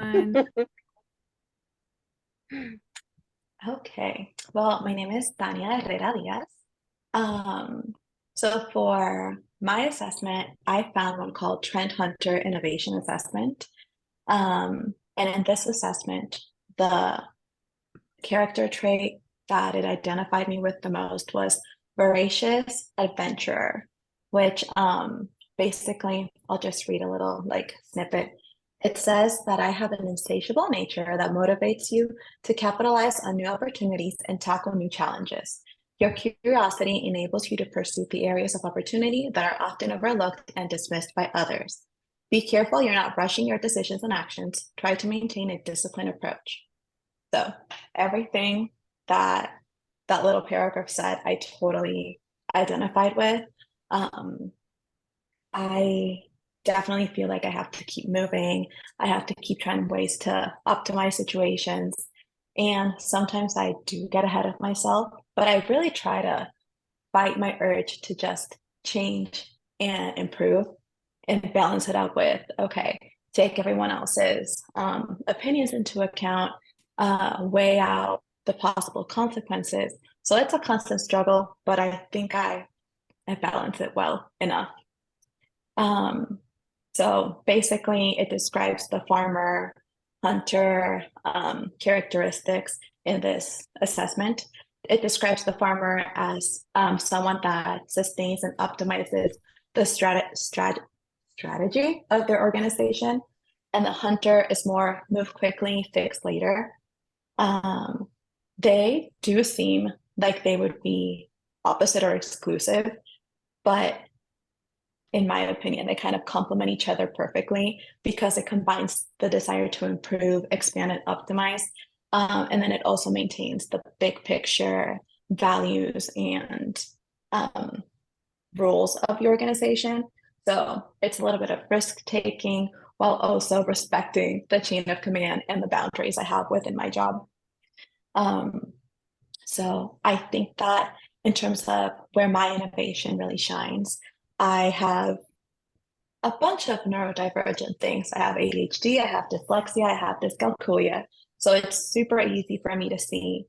everyone. Okay, well, my name is Tania Herrera Diaz. Um, so for my assessment, I found one called Trend Hunter Innovation Assessment. And in this assessment, the character trait that it identified me with the most was voracious adventurer, which basically I'll just read a little like snippet. It says that I have an insatiable nature that motivates you to capitalize on new opportunities and tackle new challenges. Your curiosity enables you to pursue the areas of opportunity that are often overlooked and dismissed by others. Be careful you're not rushing your decisions and actions. Try to maintain a disciplined approach. So everything that that little paragraph said, I totally identified with. Um, I definitely feel like I have to keep moving. I have to keep trying ways to optimize situations. And sometimes I do get ahead of myself, but I really try to fight my urge to just change and improve and balance it out with, okay, take everyone else's opinions into account, weigh out the possible consequences. So it's a constant struggle, but I think I balance it well enough. Um, so basically, it describes the farmer hunter characteristics in this assessment. It describes the farmer as someone that sustains and optimizes the strategy of their organization, and the hunter is more move quickly, fix later. Um, they do seem like they would be opposite or exclusive, but in my opinion, they kind of complement each other perfectly because it combines the desire to improve, expand, and optimize. And then it also maintains the big picture values and um, rules of the organization. So it's a little bit of risk taking while also respecting the chain of command and the boundaries I have within my job. Um, so I think that in terms of where my innovation really shines, I have a bunch of neurodivergent things. I have ADHD, I have dyslexia, I have dyscalculia. So it's super easy for me to see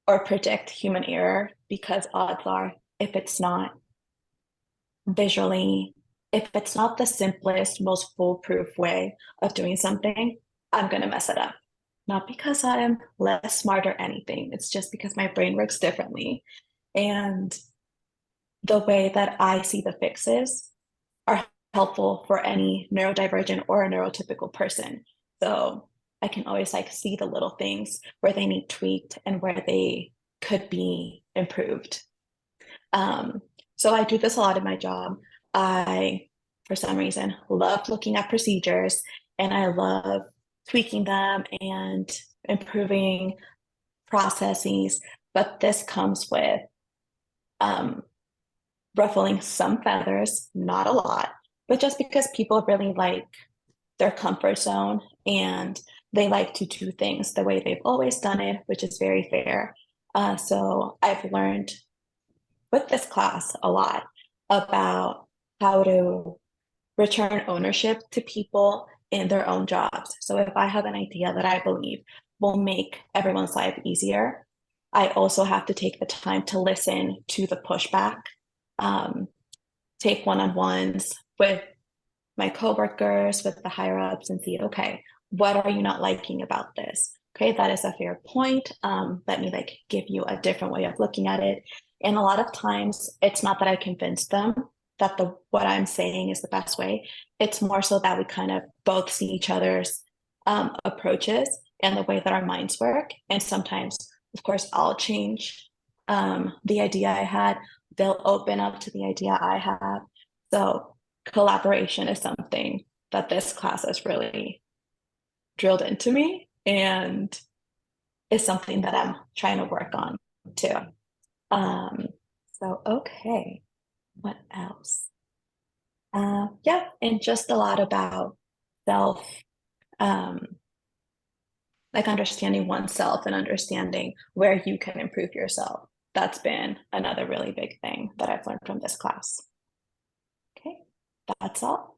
or predict human error because odds are, if it's not visually, if it's not the simplest, most foolproof way of doing something, I'm going to mess it up. Not because I'm less smart or anything, it's just because my brain works differently. And the way that I see the fixes are helpful for any neurodivergent or a neurotypical person. So I can always like see the little things where they need tweaked and where they could be improved. Um, so I do this a lot in my job. I, for some reason, love looking at procedures and I love tweaking them and improving processes. But this comes with um, ruffling some feathers, not a lot, but just because people really like their comfort zone and they like to do things the way they've always done it, which is very fair. So I've learned with this class a lot about how to return ownership to people in their own jobs. So if I have an idea that I believe will make everyone's life easier, I also have to take the time to listen to the pushback, um, take one-on-ones with my coworkers, with the higher ups, and see, okay, what are you not liking about this? Okay, that is a fair point. Let me like give you a different way of looking at it. And a lot of times it's not that I convince them that the what I'm saying is the best way. It's more so that we kind of both see each other's approaches and the way that our minds work. And sometimes, of course, I'll change the idea I had. They'll open up to the idea I have. So collaboration is something that this class has really drilled into me and is something that I'm trying to work on too. Um, so okay, what else? Yeah, and just a lot about self, um, like understanding oneself and understanding where you can improve yourself. That's been another really big thing that I've learned from this class. Okay, that's all.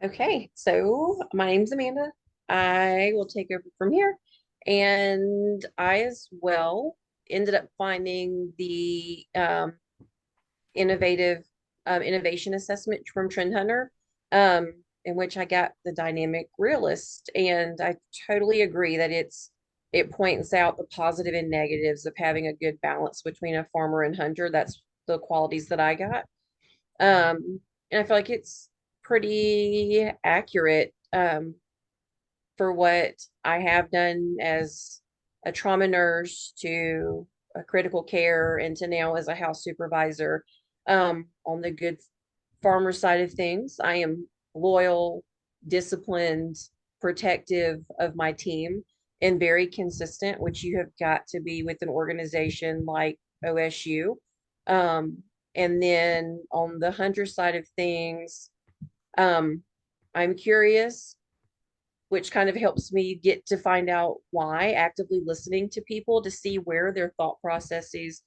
Okay, so my name's Amanda. I will take over from here. And I as well ended up finding the innovative innovation assessment from Trend Hunter, in which I got the dynamic realist. And I totally agree that it points out the positive and negatives of having a good balance between a farmer and hunter. That's the qualities that I got. And I feel like it's pretty accurate for what I have done as a trauma nurse to a critical care and to now as a house supervisor. On the good farmer side of things, I am loyal, disciplined, protective of my team, and very consistent, which you have got to be with an organization like OSU. Um, and then on the hunter side of things, um, I'm curious, which kind of helps me get to find out why, actively listening to people to see where their thought processes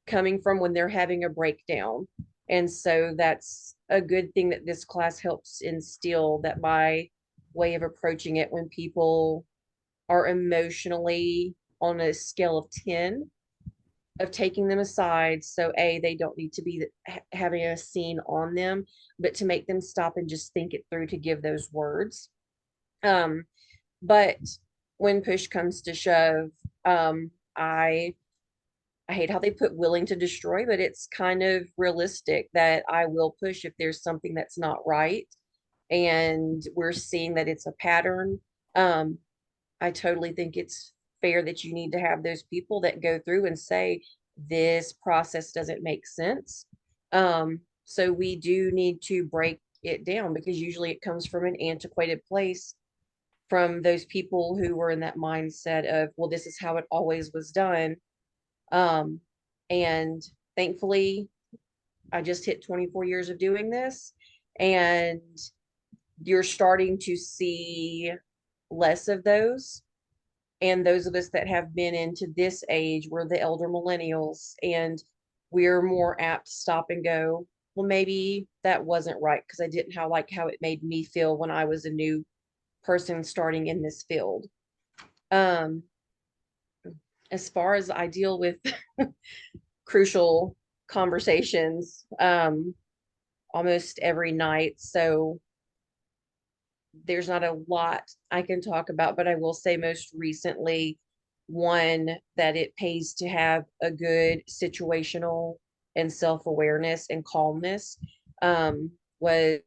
coming from when they're having a breakdown. And so that's a good thing that this class helps instill, that my way of approaching it when people are emotionally on a scale of 10, of taking them aside. So they don't need to be having a scene on them, but to make them stop and just think it through, to give those words. Um, but when push comes to shove, I hate how they put willing to destroy, but it's kind of realistic that I will push if there's something that's not right. And we're seeing that it's a pattern. Um, I totally think it's fair that you need to have those people that go through and say, this process doesn't make sense. So we do need to break it down, because usually it comes from an antiquated place, from those people who were in that mindset of, well, this is how it always was done. Um, and thankfully, I just hit 24 years of doing this, and you're starting to see less of those. And those of us that have been into this age, we're the elder millennials, and we're more apt to stop and go, well, maybe that wasn't right, because I didn't like how it made me feel when I was a new person starting in this field. Um, as far as I deal with crucial conversations almost every night. So there's not a lot I can talk about, but I will say most recently, one, that it pays to have a good situational and self awareness and calmness, was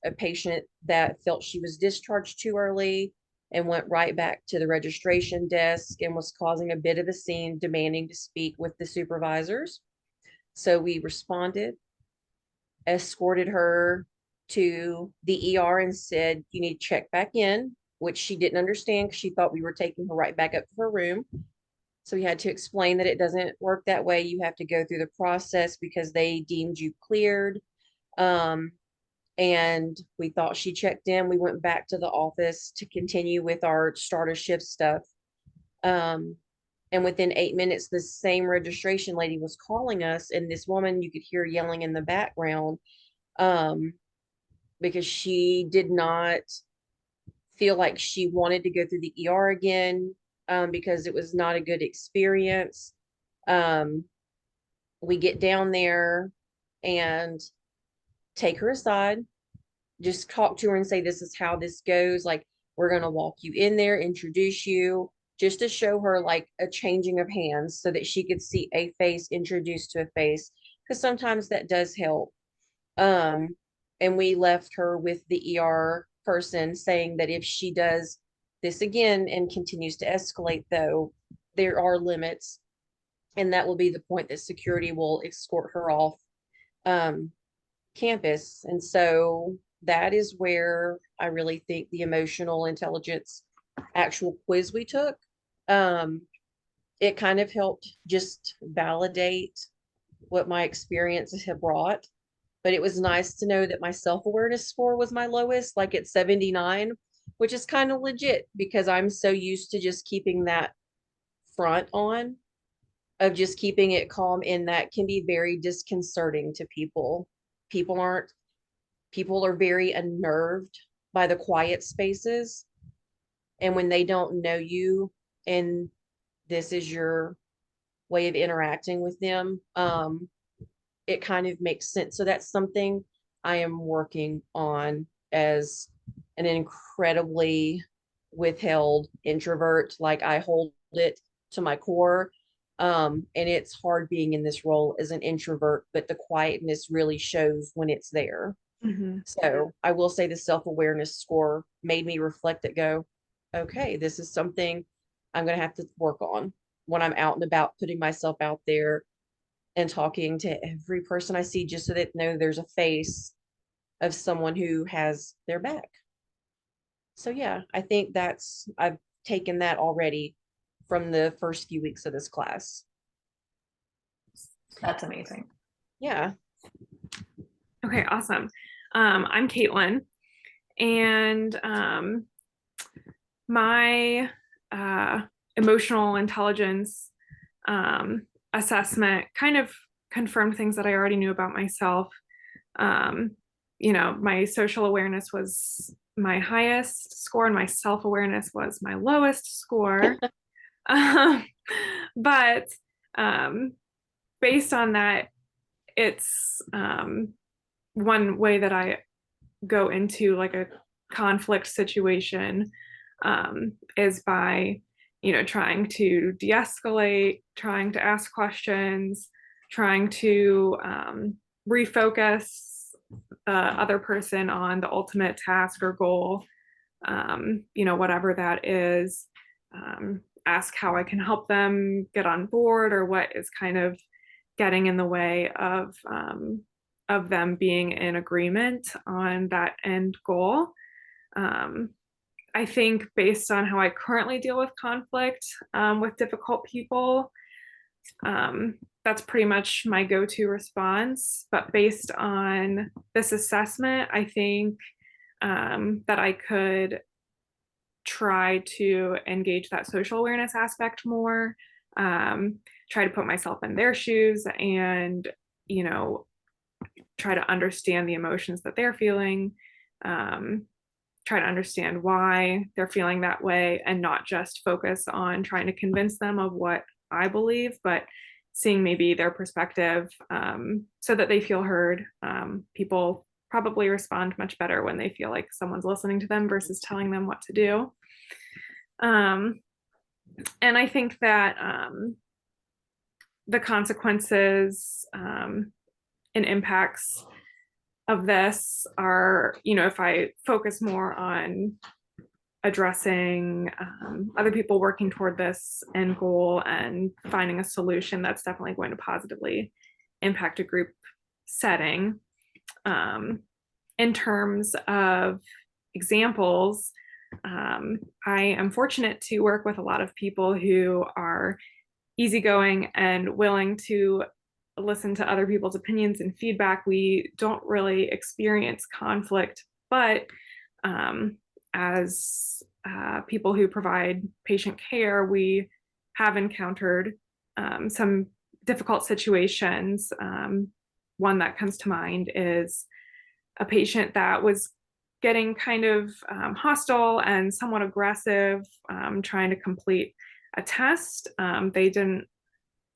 a patient that felt she was discharged too early and went right back to the registration desk and was causing a bit of a scene, demanding to speak with the supervisors. So we responded, escorted her to the ER, and said, you need to check back in, which she didn't understand because she thought we were taking her right back up to her room. So we had to explain that it doesn't work that way. You have to go through the process because they deemed you cleared. Um, and we thought she checked in. We went back to the office to continue with our starter shift stuff. Um, and within 8 minutes, the same registration lady was calling us, and this woman, you could hear yelling in the background, um, because she did not feel like she wanted to go through the ER again, because it was not a good experience. Um, we get down there and take her aside, just talk to her and say, this is how this goes. Like, we're going to walk you in there, introduce you, just to show her like a changing of hands so that she could see a face introduced to a face, because sometimes that does help. Um, and we left her with the ER person saying that if she does this again and continues to escalate, though, there are limits, and that will be the point that security will escort her off um, campus. And so that is where I really think the emotional intelligence actual quiz we took, um, it kind of helped just validate what my experiences have brought. But it was nice to know that my self-awareness score was my lowest, like at 79, which is kind of legit because I'm so used to just keeping that front on, of just keeping it calm, and that can be very disconcerting to people. People aren't, people are very unnerved by the quiet spaces. And when they don't know you and this is your way of interacting with them, it kind of makes sense. So that's something I am working on as an incredibly withheld introvert. Like I hold it to my core. And it's hard being in this role as an introvert, but the quietness really shows when it's there. Mm-hmm. So I will say the self-awareness score made me reflect that go, okay, this is something I'm going to have to work on when I'm out and about, putting myself out there and talking to every person I see, just so that know there's a face of someone who has their back. So yeah, I think I've taken that already from the first few weeks of this class. That's amazing. Yeah. Okay, awesome. I'm Caitlin, and my emotional intelligence assessment kind of confirmed things that I already knew about myself. Um, my social awareness was my highest score, and my self-awareness was my lowest score. um, but based on that, it's one way that I go into like a conflict situation is by trying to de-escalate, trying to ask questions, trying to refocus the other person on the ultimate task or goal, whatever that is. Ask how I can help them get on board, or what is kind of getting in the way of them being in agreement on that end goal. I think based on how I currently deal with conflict with difficult people, that's pretty much my go-to response. But based on this assessment, I think that I could try to engage that social awareness aspect more, try to put myself in their shoes and, try to understand the emotions that they're feeling, try to understand why they're feeling that way, and not just focus on trying to convince them of what I believe, but seeing maybe their perspective, so that they feel heard. People probably respond much better when they feel like someone's listening to them versus telling them what to do. And I think that the consequences and impacts of this are, if I focus more on addressing other people working toward this end goal and finding a solution, that's definitely going to positively impact a group setting. In terms of examples, I am fortunate to work with a lot of people who are easygoing and willing to listen to other people's opinions and feedback. We don't really experience conflict, but as people who provide patient care, we have encountered some difficult situations. One that comes to mind is a patient that was getting kind of hostile and somewhat aggressive, trying to complete a test. They didn't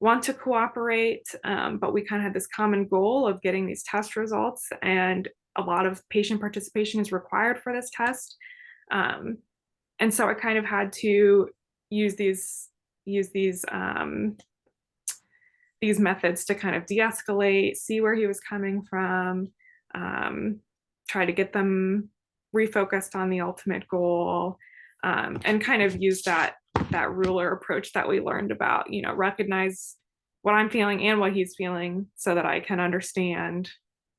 want to cooperate, but we kind of had this common goal of getting these test results, and a lot of patient participation is required for this test. And so I kind of had to use these methods to kind of de-escalate, see where he was coming from, try to get them refocused on the ultimate goal, and kind of use that ruler approach that we learned about, recognize what I'm feeling and what he's feeling so that I can understand.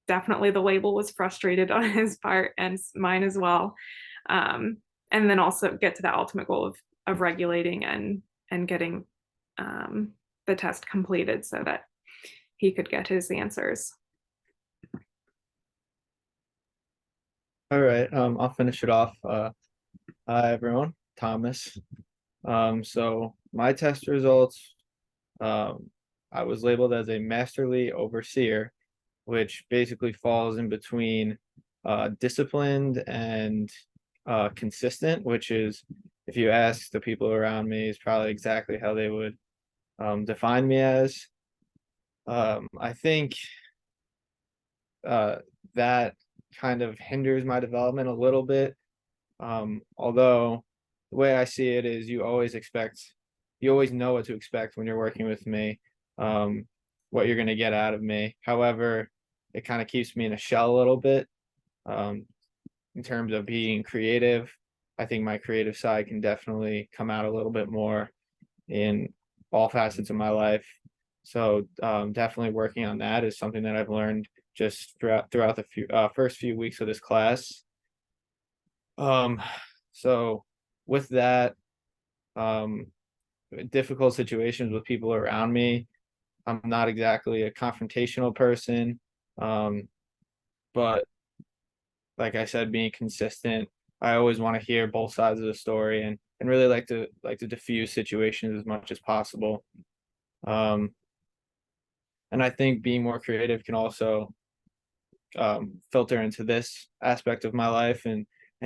Definitely the label was frustrated on his part and mine as well. And then also get to that ultimate goal of regulating and getting the test completed so that he could get his answers. All right, I'll finish it off. Hi everyone, Thomas. So my test results, I was labeled as a masterly overseer, which basically falls in between disciplined and consistent, which is if you ask the people around me, is probably exactly how they would define me as. I think uh, that kind of hinders my development a little bit. Although the way I see it is you always know what to expect when you're working with me, what you're going to get out of me. However, it kind of keeps me in a shell a little bit um, in terms of being creative. I think my creative side can definitely come out a little bit more in all facets of my life. So definitely working on that is something that I've learned just throughout the first few weeks of this class. Um, so with that, um, difficult situations with people around me, I'm not exactly a confrontational person. Um, but like I said, being consistent, I always want to hear both sides of the story and really like to diffuse situations as much as possible. Um, and I think being more creative can also filter into this aspect of my life and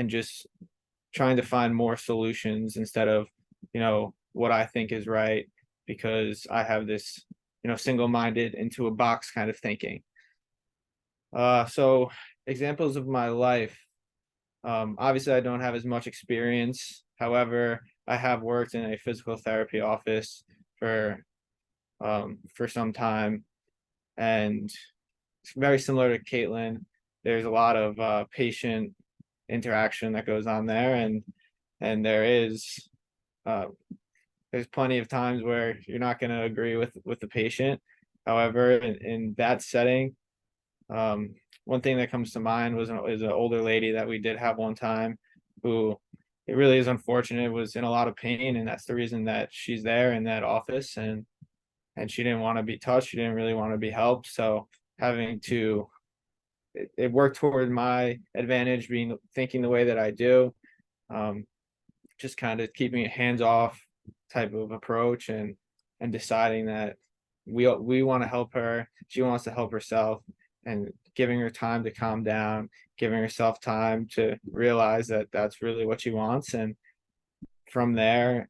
just trying to find more solutions instead of what I think is right because I have this single-minded into a box kind of thinking. So examples of my life. Obviously, I don't have as much experience. However, I have worked in a physical therapy office for some time, and it's very similar to Caitlin. There's a lot of patient interaction that goes on there, and uh, there's plenty of times where you're not going to agree with the patient. However, in that setting, one thing that comes to mind is an older lady that we did have one time who it really is unfortunate was in a lot of pain, and that's the reason that she's there in that office, and she didn't want to be touched. She didn't really want to be helped. So having to it worked toward my advantage being thinking the way that I do. Um, just kind of keeping a hands off type of approach and deciding that we want to help her, she wants to help herself, and giving her time to calm down, giving herself time to realize that that's really what she wants, and from there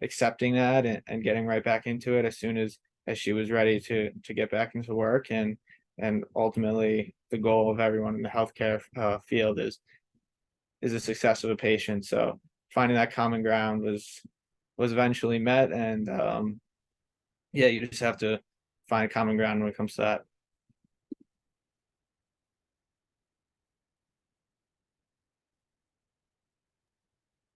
accepting that and getting right back into it as soon as she was ready to get back into work, and ultimately the goal of everyone in the healthcare field is the success of a patient. So finding that common ground was eventually met, and yeah, you just have to find common ground when it comes to that.